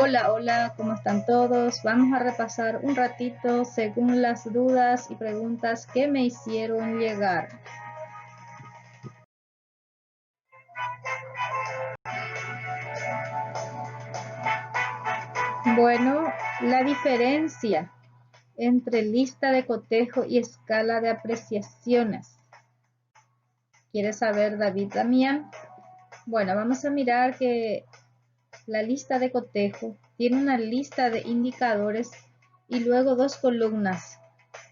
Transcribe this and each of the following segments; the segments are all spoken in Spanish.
Hola, hola, ¿cómo están todos? Vamos a repasar un ratito según las dudas y preguntas que me hicieron llegar. Bueno, la diferencia entre lista de cotejo y escala de apreciaciones. ¿Quieres saber, David Damián? Bueno, vamos a mirar que la lista de cotejo tiene una lista de indicadores y luego dos columnas.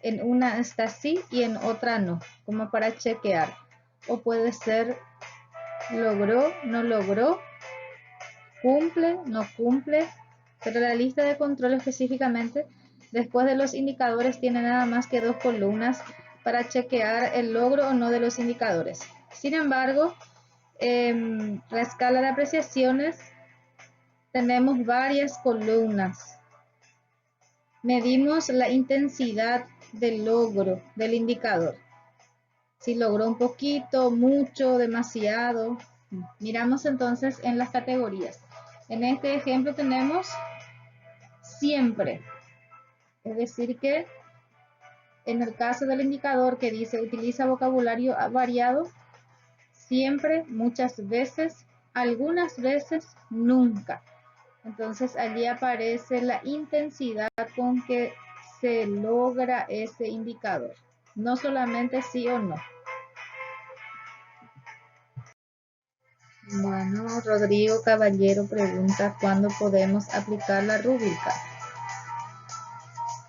En una está así y en otra no, como para chequear. O puede ser logró, no logró, cumple, no cumple. Pero la lista de control específicamente, después de los indicadores, tiene nada más que dos columnas para chequear el logro o no de los indicadores. Sin embargo, la escala de apreciaciones tenemos varias columnas. Medimos la intensidad del logro del indicador. Si logró un poquito, mucho, demasiado. Miramos entonces en las categorías. En este ejemplo tenemos siempre. Es decir que en el caso del indicador que dice utiliza vocabulario variado, siempre, muchas veces, algunas veces, nunca. Entonces allí aparece la intensidad con que se logra ese indicador. No solamente sí o no. Bueno, Rodrigo Caballero pregunta ¿cuándo podemos aplicar la rúbrica?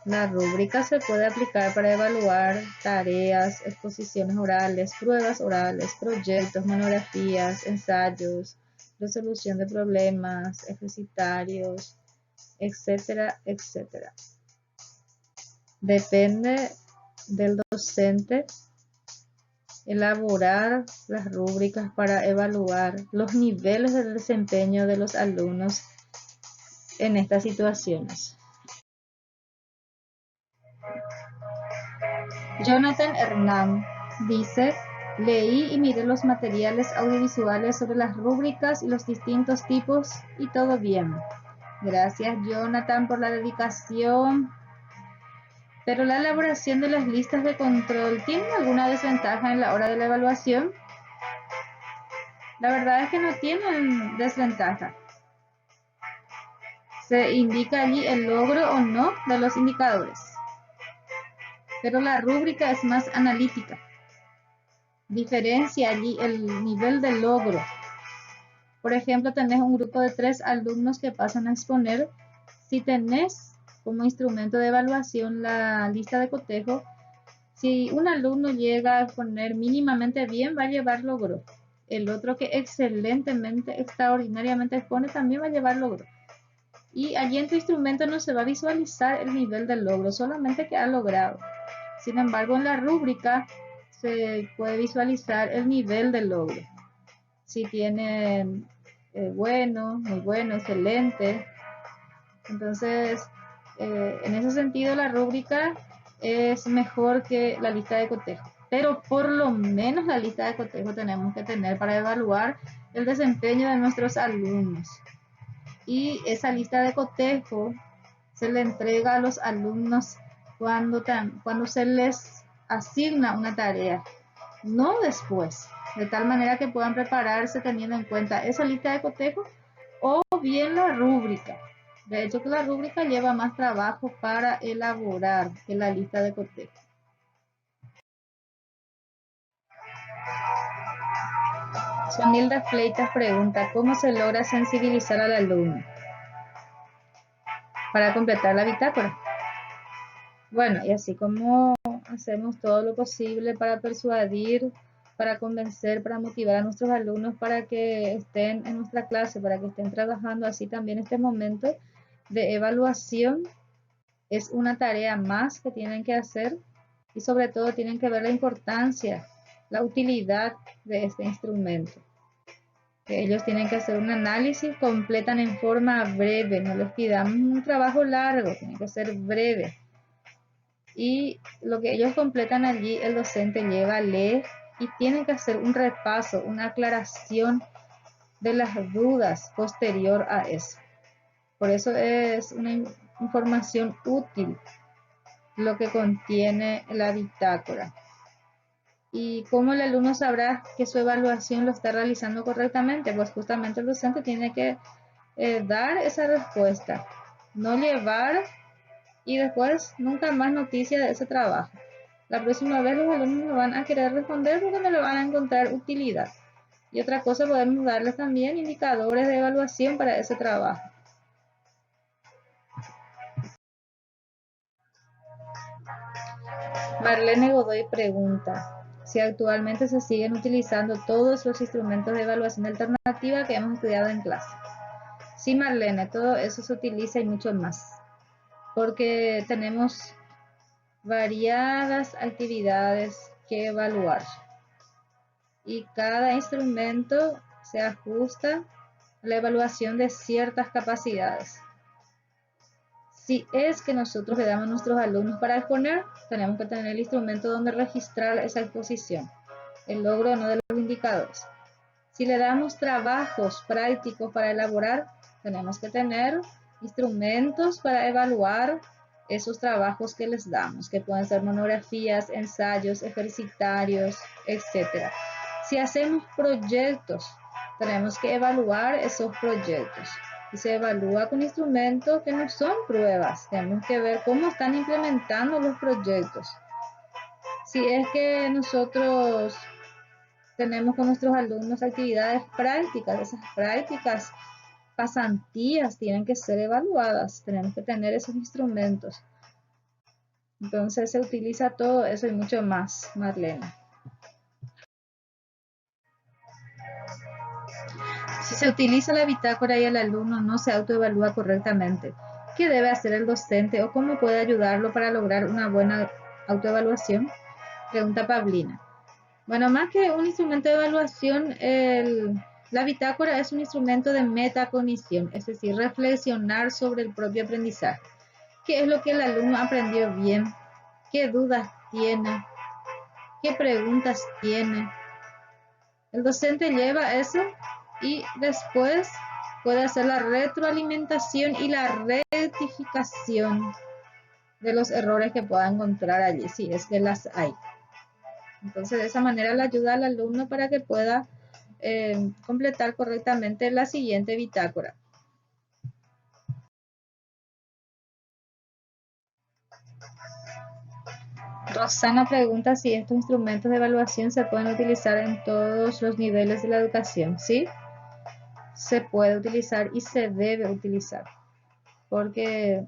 La rúbrica se puede aplicar para evaluar tareas, exposiciones orales, pruebas orales, proyectos, monografías, ensayos, resolución de problemas, ejercitarios, etcétera, etcétera. Depende del docente elaborar las rúbricas para evaluar los niveles de desempeño de los alumnos en estas situaciones. Jonathan Hernán dice, leí y miré los materiales audiovisuales sobre las rúbricas y los distintos tipos y todo bien. Gracias, Jonathan, por la dedicación. Pero la elaboración de las listas de control, ¿tiene alguna desventaja en la hora de la evaluación? La verdad es que no tienen desventaja. Se indica allí el logro o no de los indicadores. Pero la rúbrica es más analítica. Diferencia allí el nivel de logro. Por ejemplo, tenés un grupo de 3 alumnos que pasan a exponer. Si tenés como instrumento de evaluación la lista de cotejo, si un alumno llega a exponer mínimamente bien, va a llevar logro. El otro que excelentemente, extraordinariamente expone, también va a llevar logro. Y allí en tu instrumento no se va a visualizar el nivel del logro, solamente que ha logrado. Sin embargo, en la rúbrica se puede visualizar el nivel del logro. Si tienen bueno, muy bueno, excelente. Entonces, en ese sentido, la rúbrica es mejor que la lista de cotejo. Pero por lo menos la lista de cotejo tenemos que tener para evaluar el desempeño de nuestros alumnos. Y esa lista de cotejo se le entrega a los alumnos cuando se les asigna una tarea, no después, de tal manera que puedan prepararse teniendo en cuenta esa lista de cotejo o bien la rúbrica. De hecho que la rúbrica lleva más trabajo para elaborar que la lista de cotejo. Sonilda Fleitas pregunta, ¿cómo se logra sensibilizar al alumno para completar la bitácora? Bueno, y así como hacemos todo lo posible para persuadir, para convencer, para motivar a nuestros alumnos para que estén en nuestra clase, para que estén trabajando, así también este momento de evaluación es una tarea más que tienen que hacer y sobre todo tienen que ver la importancia, la utilidad de este instrumento. Que ellos tienen que hacer un análisis, completan en forma breve, no les pidamos un trabajo largo, tiene que ser breve. Y lo que ellos completan allí, el docente lleva a leer y tiene que hacer un repaso, una aclaración de las dudas posterior a eso. Por eso es una información útil lo que contiene la bitácora. ¿Y cómo el alumno sabrá que su evaluación lo está realizando correctamente? Pues justamente el docente tiene que dar esa respuesta, no llevar y después nunca más noticia de ese trabajo. La próxima vez los alumnos no van a querer responder porque no le van a encontrar utilidad. Y otra cosa, podemos darles también indicadores de evaluación para ese trabajo. Marlene Godoy pregunta si actualmente se siguen utilizando todos los instrumentos de evaluación alternativa que hemos estudiado en clase. Sí, Marlene, todo eso se utiliza y mucho más, porque tenemos variadas actividades que evaluar y cada instrumento se ajusta a la evaluación de ciertas capacidades. Si es que nosotros le damos a nuestros alumnos para exponer, tenemos que tener el instrumento donde registrar esa exposición, el logro o no de los indicadores. Si le damos trabajos prácticos para elaborar, tenemos que tener instrumentos para evaluar esos trabajos que les damos, que pueden ser monografías, ensayos, ejercitarios, etc. Si hacemos proyectos, tenemos que evaluar esos proyectos. Y se evalúa con instrumentos que no son pruebas. Tenemos que ver cómo están implementando los proyectos. Si es que nosotros tenemos con nuestros alumnos actividades prácticas, esas prácticas, pasantías, tienen que ser evaluadas. Tenemos que tener esos instrumentos. Entonces se utiliza todo eso y mucho más, Marlene. Si se utiliza la bitácora y el alumno no se autoevalúa correctamente, ¿qué debe hacer el docente o cómo puede ayudarlo para lograr una buena autoevaluación? Pregunta Paulina. Bueno, más que un instrumento de evaluación, la bitácora es un instrumento de metacognición, es decir, reflexionar sobre el propio aprendizaje. ¿Qué es lo que el alumno aprendió bien? ¿Qué dudas tiene? ¿Qué preguntas tiene? El docente lleva eso y después puede hacer la retroalimentación y la rectificación de los errores que pueda encontrar allí, si es que las hay. Entonces, de esa manera le ayuda al alumno para que pueda completar correctamente la siguiente bitácora. Rosana pregunta si estos instrumentos de evaluación se pueden utilizar en todos los niveles de la educación. ¿Sí? Se puede utilizar y se debe utilizar, porque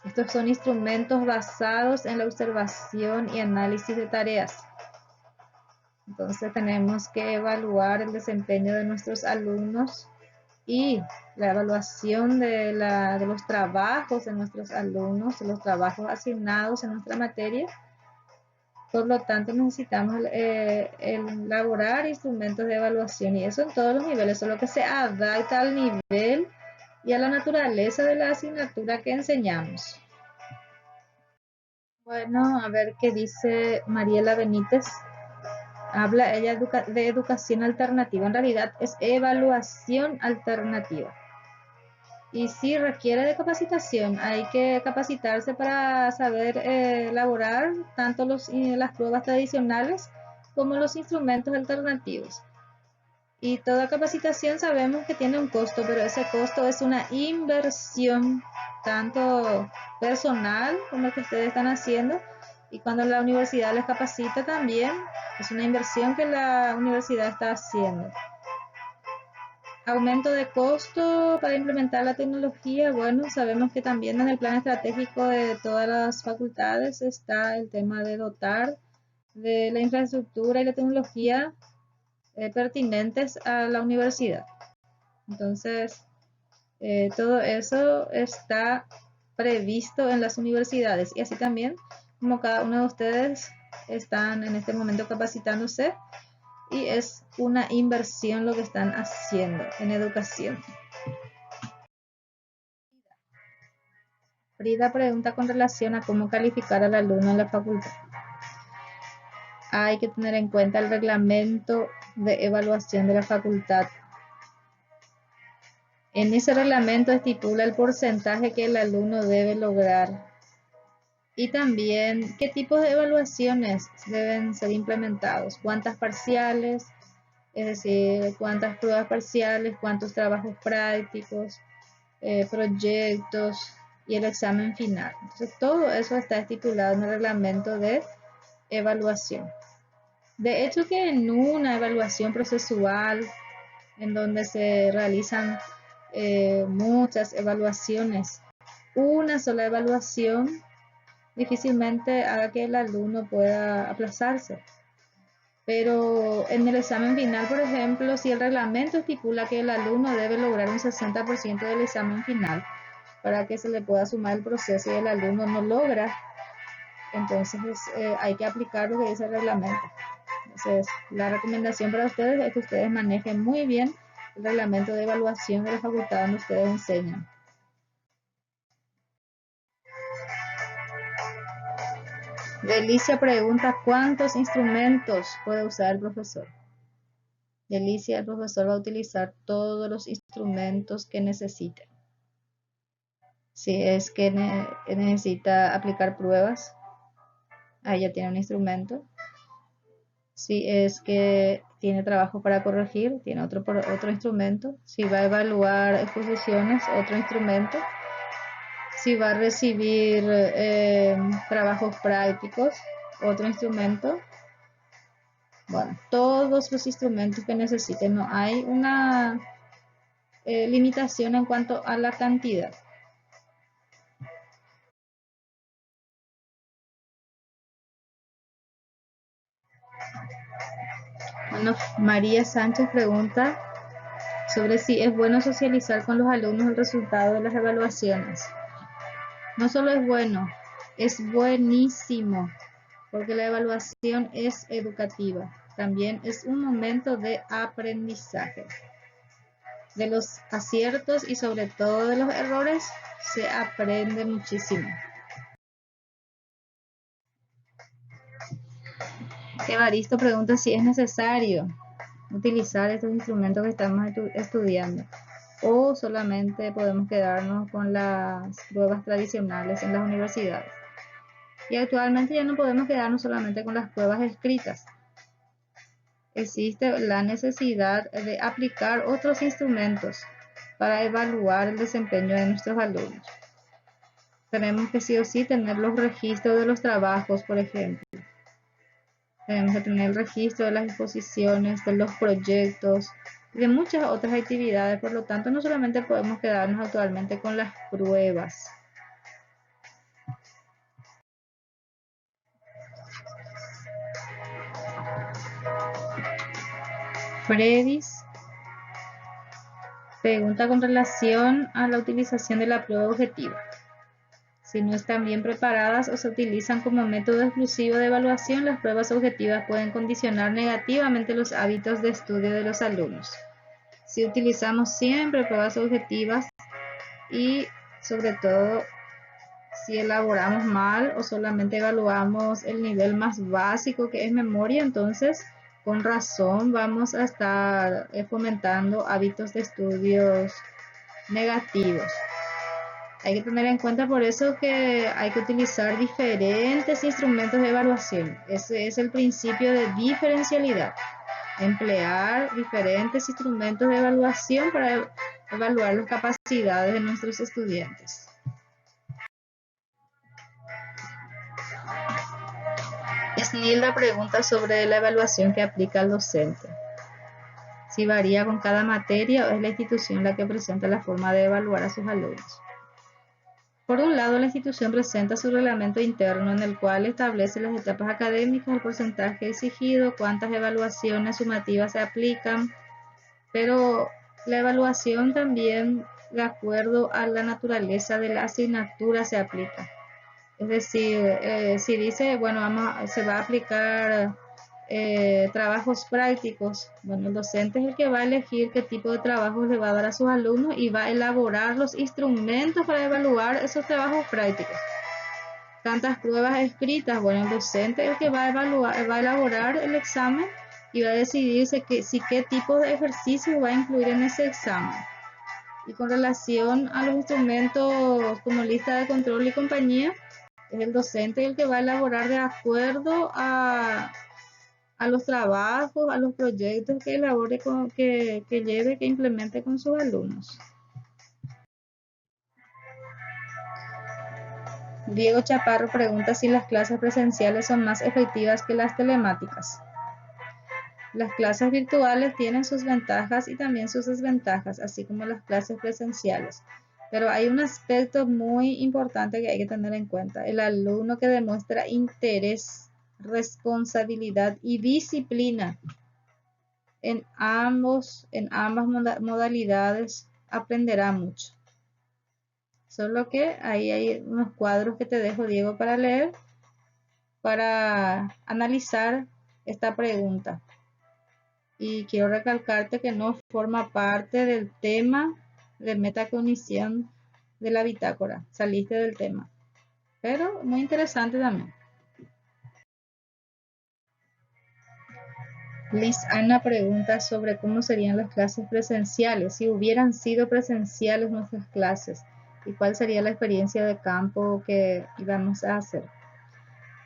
estos son instrumentos basados en la observación y análisis de tareas. Entonces tenemos que evaluar el desempeño de nuestros alumnos y la evaluación de los trabajos de nuestros alumnos, de los trabajos asignados en nuestra materia. Por lo tanto, necesitamos elaborar instrumentos de evaluación y eso en todos los niveles, solo que se adapta al nivel y a la naturaleza de la asignatura que enseñamos. Bueno, a ver qué dice Mariela Benítez. Habla ella de educación alternativa, en realidad es evaluación alternativa. Y sí requiere de capacitación, hay que capacitarse para saber elaborar tanto las pruebas tradicionales como los instrumentos alternativos. Y toda capacitación sabemos que tiene un costo, pero ese costo es una inversión tanto personal como la que ustedes están haciendo, y cuando la universidad les capacita también es una inversión que la universidad está haciendo. Aumento de costo para implementar la tecnología. Bueno, sabemos que también en el plan estratégico de todas las facultades está el tema de dotar de la infraestructura y la tecnología pertinentes a la universidad. Entonces, todo eso está previsto en las universidades y así también como cada uno de ustedes están en este momento capacitándose y es una inversión lo que están haciendo en educación. Frida pregunta con relación a cómo calificar al alumno en la facultad. Hay que tener en cuenta el reglamento de evaluación de la facultad. En ese reglamento estipula el porcentaje que el alumno debe lograr y también qué tipos de evaluaciones deben ser implementados, cuántas parciales, es decir, cuántas pruebas parciales, cuántos trabajos prácticos, proyectos y el examen final. Entonces, todo eso está estipulado en el reglamento de evaluación. De hecho, que en una evaluación procesual, en donde se realizan muchas evaluaciones, una sola evaluación difícilmente haga que el alumno pueda aplazarse. Pero en el examen final, por ejemplo, si el reglamento estipula que el alumno debe lograr un 60% del examen final para que se le pueda sumar el proceso y el alumno no logra, entonces hay que aplicar lo que dice el reglamento. Entonces, la recomendación para ustedes es que ustedes manejen muy bien el reglamento de evaluación de la facultad donde ustedes enseñan. Delicia pregunta, ¿cuántos instrumentos puede usar el profesor? Delicia, el profesor va a utilizar todos los instrumentos que necesite. Si es que necesita aplicar pruebas, ahí ya tiene un instrumento. Si es que tiene trabajo para corregir, tiene otro instrumento. Si va a evaluar exposiciones, otro instrumento. Si va a recibir trabajos prácticos, otro instrumento. Bueno, todos los instrumentos que necesiten. No hay una limitación en cuanto a la cantidad. Bueno, María Sánchez pregunta sobre si es bueno socializar con los alumnos el resultado de las evaluaciones. No solo es bueno, es buenísimo, porque la evaluación es educativa. También es un momento de aprendizaje. De los aciertos y sobre todo de los errores se aprende muchísimo. Evaristo pregunta si es necesario utilizar estos instrumentos que estamos estudiando o solamente podemos quedarnos con las pruebas tradicionales en las universidades. Y actualmente ya no podemos quedarnos solamente con las pruebas escritas. Existe la necesidad de aplicar otros instrumentos para evaluar el desempeño de nuestros alumnos. Tenemos que sí o sí tener los registros de los trabajos, por ejemplo. Tenemos que tener el registro de las exposiciones, de los proyectos y de muchas otras actividades. Por lo tanto, no solamente podemos quedarnos actualmente con las pruebas. Fredis pregunta con relación a la utilización de la prueba objetiva. Si no están bien preparadas o se utilizan como método exclusivo de evaluación, las pruebas objetivas pueden condicionar negativamente los hábitos de estudio de los alumnos. Si utilizamos siempre pruebas objetivas y sobre todo si elaboramos mal o solamente evaluamos el nivel más básico que es memoria, entonces con razón vamos a estar fomentando hábitos de estudios negativos. Hay que tener en cuenta por eso que hay que utilizar diferentes instrumentos de evaluación. Ese es el principio de diferencialidad. Emplear diferentes instrumentos de evaluación para evaluar las capacidades de nuestros estudiantes. Snilda pregunta sobre la evaluación que aplica el docente. Si varía con cada materia o es la institución la que presenta la forma de evaluar a sus alumnos. Por un lado, la institución presenta su reglamento interno en el cual establece las etapas académicas, el porcentaje exigido, cuántas evaluaciones sumativas se aplican, pero la evaluación también, de acuerdo a la naturaleza de la asignatura, se aplica. Es decir, si dice, bueno, se va a aplicar trabajos prácticos, bueno, el docente es el que va a elegir qué tipo de trabajos le va a dar a sus alumnos y va a elaborar los instrumentos para evaluar esos trabajos prácticos. Tantas pruebas escritas, bueno, el docente es el que va a elaborar el examen y va a decidir qué tipo de ejercicio va a incluir en ese examen. Y con relación a los instrumentos como lista de control y compañía, es el docente el que va a elaborar de acuerdo a los trabajos, a los proyectos que elabore, que lleve, que implemente con sus alumnos. Diego Chaparro pregunta si las clases presenciales son más efectivas que las telemáticas. Las clases virtuales tienen sus ventajas y también sus desventajas, así como las clases presenciales. Pero hay un aspecto muy importante que hay que tener en cuenta. El alumno que demuestra interés, responsabilidad y disciplina en ambas modalidades aprenderá mucho. Solo que ahí hay unos cuadros que te dejo, Diego, para leer, para analizar esta pregunta. Y quiero recalcarte que no forma parte del tema de metacognición de la bitácora. Saliste del tema. Pero muy interesante también. Liz Ana pregunta sobre cómo serían las clases presenciales, si hubieran sido presenciales nuestras clases y cuál sería la experiencia de campo que íbamos a hacer.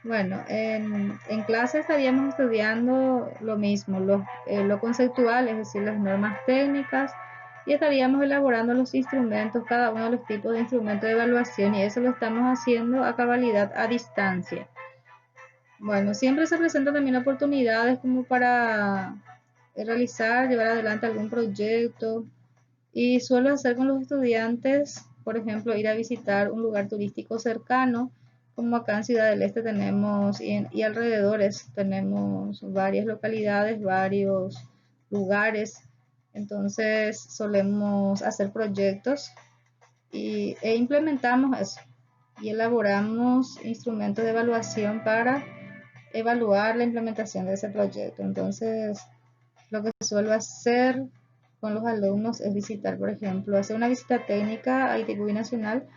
Bueno, en clase estaríamos estudiando lo mismo, lo conceptual, es decir, las normas técnicas, y estaríamos elaborando los instrumentos, cada uno de los tipos de instrumentos de evaluación, y eso lo estamos haciendo a cabalidad a distancia. Bueno, siempre se presentan también oportunidades como para realizar, llevar adelante algún proyecto, y suelo hacer con los estudiantes, por ejemplo, ir a visitar un lugar turístico cercano, como acá en Ciudad del Este tenemos y alrededores tenemos varias localidades, varios lugares. Entonces solemos hacer proyectos e implementamos eso y elaboramos instrumentos de evaluación para evaluar la implementación de ese proyecto. Entonces, lo que suelo hacer con los alumnos es visitar, por ejemplo, hacer una visita técnica a ITQ Nacional,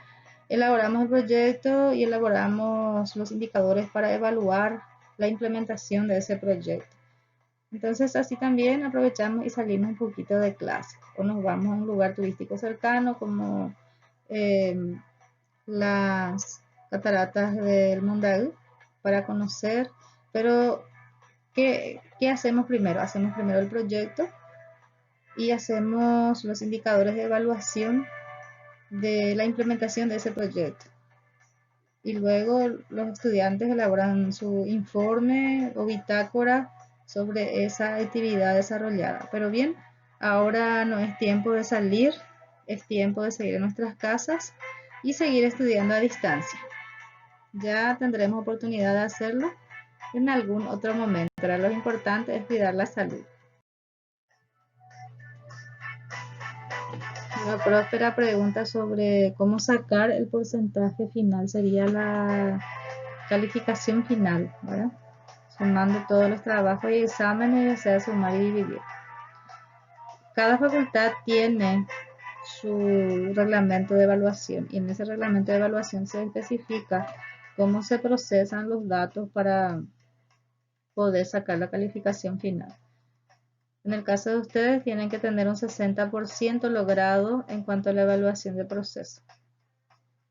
elaboramos el proyecto y elaboramos los indicadores para evaluar la implementación de ese proyecto. Entonces así también aprovechamos y salimos un poquito de clase o nos vamos a un lugar turístico cercano como las cataratas del Mondaú para conocer, pero ¿qué hacemos primero? Hacemos primero el proyecto y hacemos los indicadores de evaluación de la implementación de ese proyecto. Y luego los estudiantes elaboran su informe o bitácora sobre esa actividad desarrollada. Pero bien, ahora no es tiempo de salir, es tiempo de seguir en nuestras casas y seguir estudiando a distancia. Ya tendremos oportunidad de hacerlo en algún otro momento. Pero lo importante es cuidar la salud. La próspera pregunta sobre cómo sacar el porcentaje final, sería la calificación final, ¿verdad? Sumando todos los trabajos y exámenes, o sea, sumar y dividir. Cada facultad tiene su reglamento de evaluación y en ese reglamento de evaluación se especifica cómo se procesan los datos para poder sacar la calificación final. En el caso de ustedes, tienen que tener un 60% logrado en cuanto a la evaluación de proceso.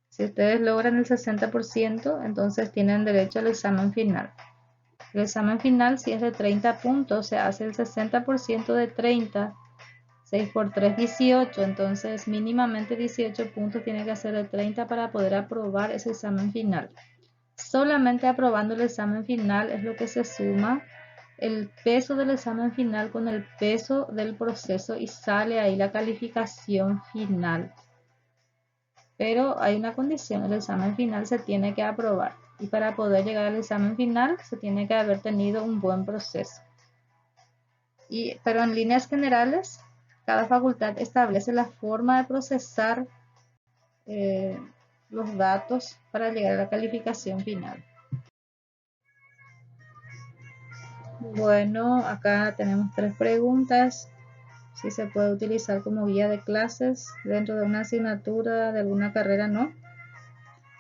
Si ustedes logran el 60%, entonces tienen derecho al examen final. El examen final, si es de 30 puntos, se hace el 60% de 30, 6 por 3, 18. Entonces, mínimamente 18 puntos tiene que hacer de 30 para poder aprobar ese examen final. Solamente aprobando el examen final es lo que se suma el peso del examen final con el peso del proceso y sale ahí la calificación final. Pero hay una condición, el examen final se tiene que aprobar y para poder llegar al examen final se tiene que haber tenido un buen proceso. Pero en líneas generales, cada facultad establece la forma de procesar los datos para llegar a la calificación final. Bueno, acá tenemos 3 preguntas. Si se puede utilizar como guía de clases dentro de una asignatura de alguna carrera, no.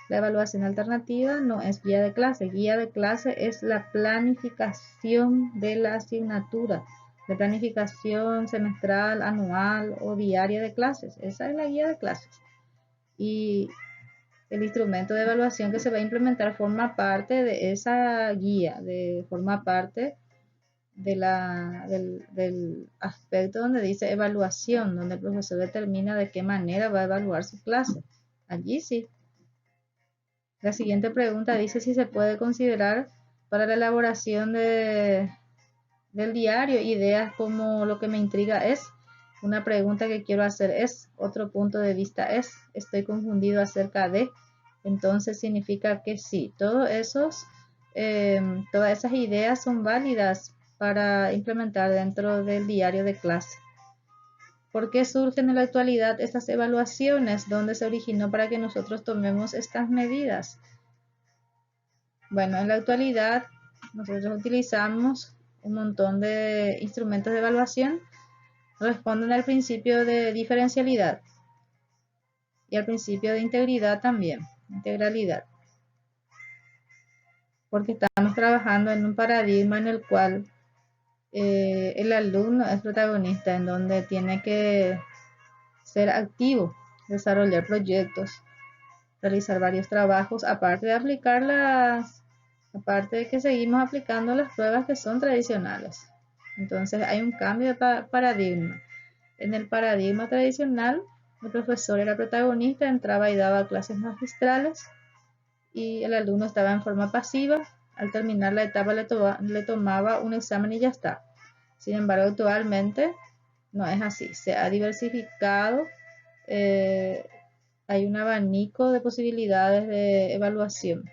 La evaluación alternativa no es guía de clase. Guía de clase es la planificación de la asignatura. de planificación semestral, anual o diaria de clases. Esa es la guía de clases. Y el instrumento de evaluación que se va a implementar forma parte de esa guía, forma parte del aspecto donde dice evaluación, donde el profesor determina de qué manera va a evaluar su clase. Allí sí. La siguiente pregunta dice si se puede considerar para la elaboración del diario ideas como lo que me intriga es, una pregunta que quiero hacer es, otro punto de vista es, estoy confundido acerca de, entonces significa que sí, todas esas ideas son válidas para implementar dentro del diario de clase. ¿Por qué surgen en la actualidad estas evaluaciones? ¿Dónde se originó para que nosotros tomemos estas medidas? Bueno, en la actualidad nosotros utilizamos un montón de instrumentos de evaluación, responden al principio de diferencialidad y al principio de integridad también, integralidad. Porque estamos trabajando en un paradigma en el cual el alumno es protagonista, en donde tiene que ser activo, desarrollar proyectos, realizar varios trabajos, aparte de que seguimos aplicando las pruebas que son tradicionales. Entonces hay un cambio de paradigma. En el paradigma tradicional, el profesor era protagonista, entraba y daba clases magistrales y el alumno estaba en forma pasiva. Al terminar la etapa le tomaba un examen y ya está. Sin embargo, actualmente no es así. Se ha diversificado, hay un abanico de posibilidades de evaluación,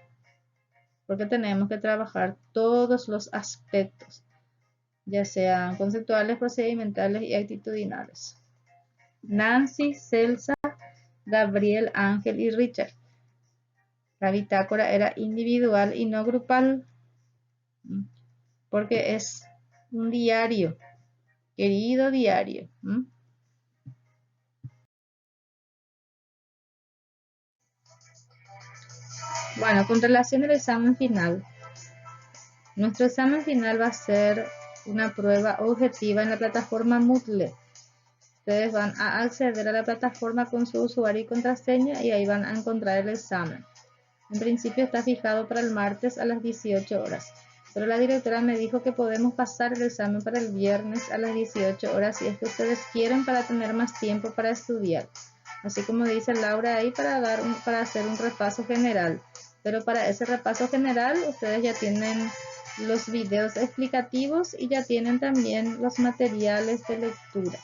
porque tenemos que trabajar todos los aspectos, ya sean conceptuales, procedimentales y actitudinales. Nancy, Celsa, Gabriel, Ángel y Richard. La bitácora era individual y no grupal, porque es un diario, querido diario. Bueno, con relación al examen final, nuestro examen final va a ser una prueba objetiva en la plataforma Moodle. Ustedes van a acceder a la plataforma con su usuario y contraseña y ahí van a encontrar el examen. En principio está fijado para el martes a las 18 horas, pero la directora me dijo que podemos pasar el examen para el viernes a las 18 horas si es que ustedes quieren, para tener más tiempo para estudiar. Así como dice Laura ahí, para hacer un repaso general. Pero para ese repaso general ustedes ya tienen los videos explicativos y ya tienen también los materiales de lectura.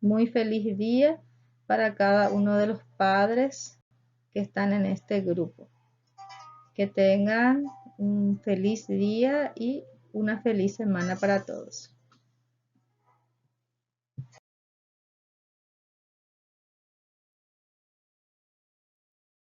Muy feliz día para cada uno de los padres que están en este grupo. Que tengan un feliz día y una feliz semana para todos.